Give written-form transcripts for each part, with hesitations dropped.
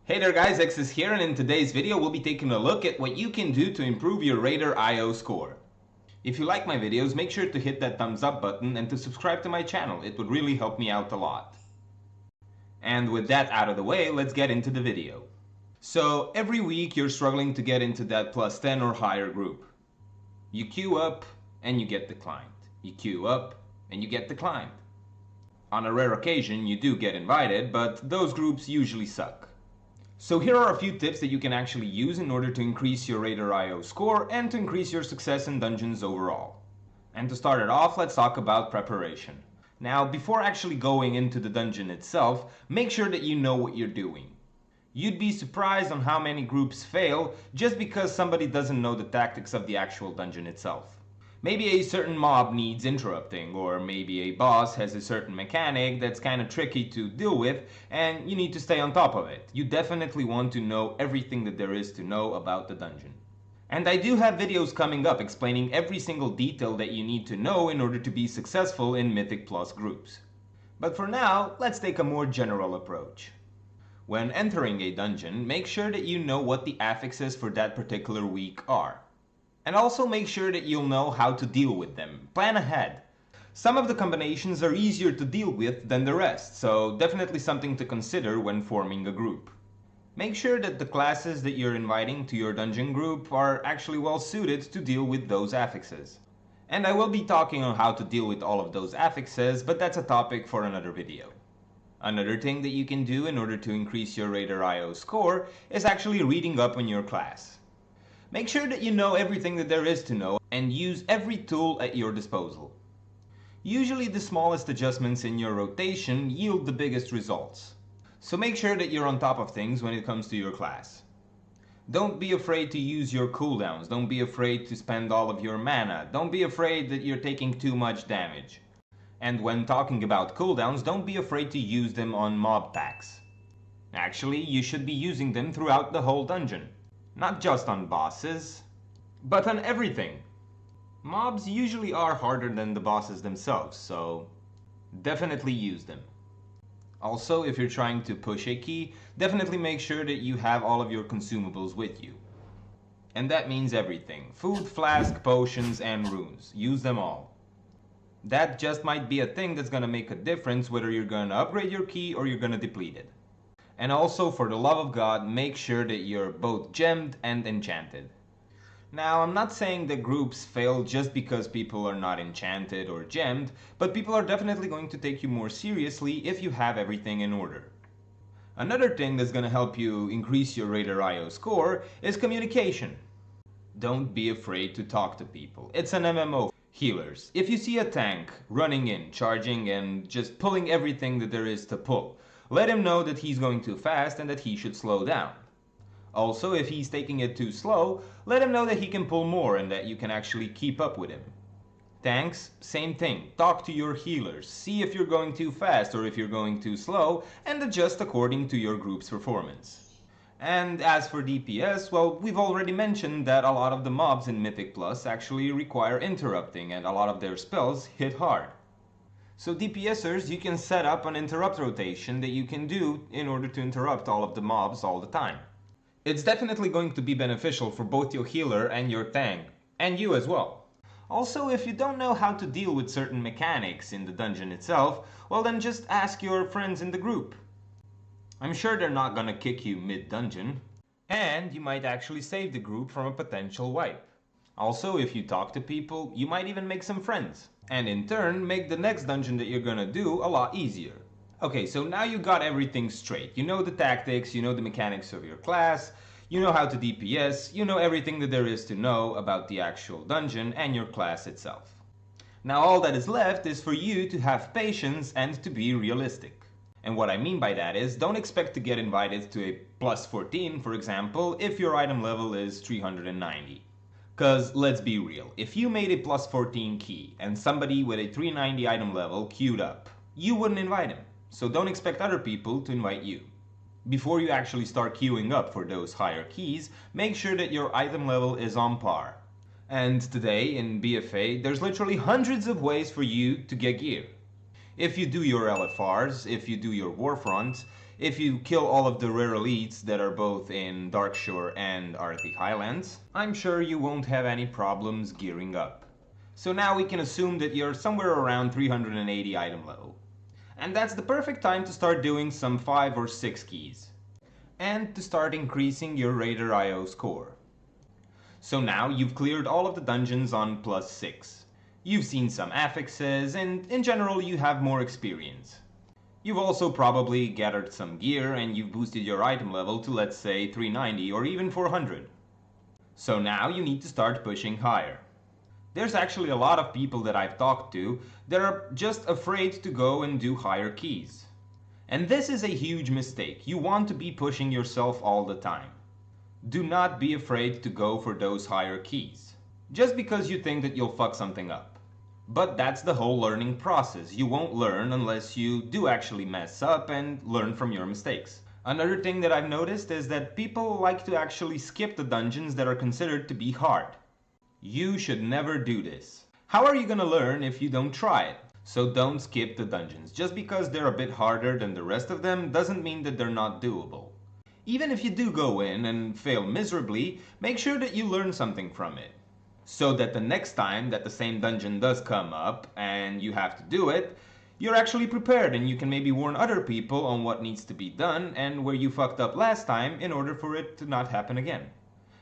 Hey there guys, Exxz here, and in today's video we'll be taking a look at what you can do to improve your Raider IO score. If you like my videos, make sure to hit that thumbs up button and to subscribe to my channel. It would really help me out a lot. And with that out of the way, let's get into the video. So every week you're struggling to get into that plus 10 or higher group. You queue up and you get declined. You queue up and you get declined. On a rare occasion you do get invited, but those groups usually suck. So here are a few tips that you can actually use in order to increase your Raider IO score and to increase your success in dungeons overall. And to start it off, let's talk about preparation. Now, before actually going into the dungeon itself, make sure that you know what you're doing. You'd be surprised on how many groups fail just because somebody doesn't know the tactics of the actual dungeon itself. Maybe a certain mob needs interrupting, or maybe a boss has a certain mechanic that's kind of tricky to deal with and you need to stay on top of it. You definitely want to know everything that there is to know about the dungeon. And I do have videos coming up explaining every single detail that you need to know in order to be successful in Mythic Plus groups. But for now, let's take a more general approach. When entering a dungeon, make sure that you know what the affixes for that particular week are. And also make sure that you'll know how to deal with them. Plan ahead. Some of the combinations are easier to deal with than the rest, so definitely something to consider when forming a group. Make sure that the classes that you're inviting to your dungeon group are actually well suited to deal with those affixes. And I will be talking on how to deal with all of those affixes, but that's a topic for another video. Another thing that you can do in order to increase your Raider IO score is actually reading up on your class. Make sure that you know everything that there is to know and use every tool at your disposal. Usually the smallest adjustments in your rotation yield the biggest results. So make sure that you're on top of things when it comes to your class. Don't be afraid to use your cooldowns, don't be afraid to spend all of your mana, don't be afraid that you're taking too much damage. And when talking about cooldowns, don't be afraid to use them on mob packs. Actually, you should be using them throughout the whole dungeon. Not just on bosses, but on everything. Mobs usually are harder than the bosses themselves, so definitely use them. Also, if you're trying to push a key, definitely make sure that you have all of your consumables with you. And that means everything. Food, flask, potions, and runes. Use them all. That just might be a thing that's gonna make a difference whether you're gonna upgrade your key or you're gonna deplete it. And also, for the love of God, make sure that you're both gemmed and enchanted. Now, I'm not saying that groups fail just because people are not enchanted or gemmed, but people are definitely going to take you more seriously if you have everything in order. Another thing that's going to help you increase your Raider IO score is communication. Don't be afraid to talk to people. It's an MMO. Healers. If you see a tank running in, charging, and just pulling everything that there is to pull, let him know that he's going too fast and that he should slow down. Also, if he's taking it too slow, let him know that he can pull more and that you can actually keep up with him. Tanks, same thing. Talk to your healers. See if you're going too fast or if you're going too slow and adjust according to your group's performance. And as for DPS, well, we've already mentioned that a lot of the mobs in Mythic Plus actually require interrupting and a lot of their spells hit hard. So DPSers, you can set up an interrupt rotation that you can do in order to interrupt all of the mobs all the time. It's definitely going to be beneficial for both your healer and your tank, and you as well. Also, if you don't know how to deal with certain mechanics in the dungeon itself, well then just ask your friends in the group. I'm sure they're not gonna kick you mid-dungeon, and you might actually save the group from a potential wipe. Also, if you talk to people, you might even make some friends. And in turn, make the next dungeon that you're gonna do a lot easier. Okay, so now you got everything straight. You know the tactics, you know the mechanics of your class, you know how to DPS, you know everything that there is to know about the actual dungeon and your class itself. Now all that is left is for you to have patience and to be realistic. And what I mean by that is, don't expect to get invited to a plus 14, for example, if your item level is 390. Cause let's be real, if you made a plus 14 key and somebody with a 390 item level queued up, you wouldn't invite him. So don't expect other people to invite you. Before you actually start queuing up for those higher keys, make sure that your item level is on par. And today in BFA, there's literally hundreds of ways for you to get gear. If you do your LFRs, if you do your Warfronts, if you kill all of the rare elites that are both in Darkshore and Arctic Highlands, I'm sure you won't have any problems gearing up. So now we can assume that you're somewhere around 380 item level. And that's the perfect time to start doing some 5 or 6 keys. And to start increasing your Raider IO score. So now you've cleared all of the dungeons on +6. You've seen some affixes, and in general you have more experience. You've also probably gathered some gear and you've boosted your item level to, let's say, 390 or even 400. So now you need to start pushing higher. There's actually a lot of people that I've talked to that are just afraid to go and do higher keys. And this is a huge mistake. You want to be pushing yourself all the time. Do not be afraid to go for those higher keys, just because you think that you'll fuck something up. But that's the whole learning process. You won't learn unless you do actually mess up and learn from your mistakes. Another thing that I've noticed is that people like to actually skip the dungeons that are considered to be hard. You should never do this. How are you gonna learn if you don't try it? So don't skip the dungeons. Just because they're a bit harder than the rest of them doesn't mean that they're not doable. Even if you do go in and fail miserably, make sure that you learn something from it. So that the next time that the same dungeon does come up and you have to do it, you're actually prepared and you can maybe warn other people on what needs to be done and where you fucked up last time in order for it to not happen again.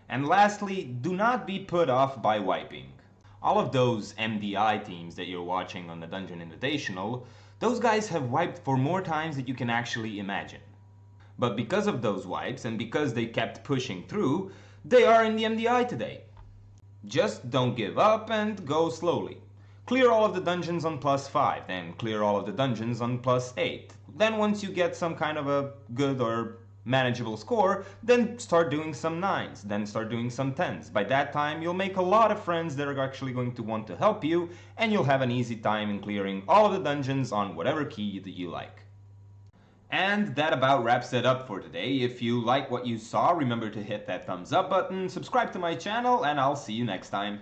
And lastly, do not be put off by wiping. All of those MDI teams that you're watching on the Dungeon Invitational, those guys have wiped for more times than you can actually imagine. But because of those wipes and because they kept pushing through, they are in the MDI today. Just don't give up and go slowly. Clear all of the dungeons on +5, then clear all of the dungeons on +8. Then once you get some kind of a good or manageable score, then start doing some 9s, then start doing some 10s. By that time, you'll make a lot of friends that are actually going to want to help you, and you'll have an easy time in clearing all of the dungeons on whatever key that you like. And that about wraps it up for today. If you like what you saw, remember to hit that thumbs up button, subscribe to my channel, and I'll see you next time.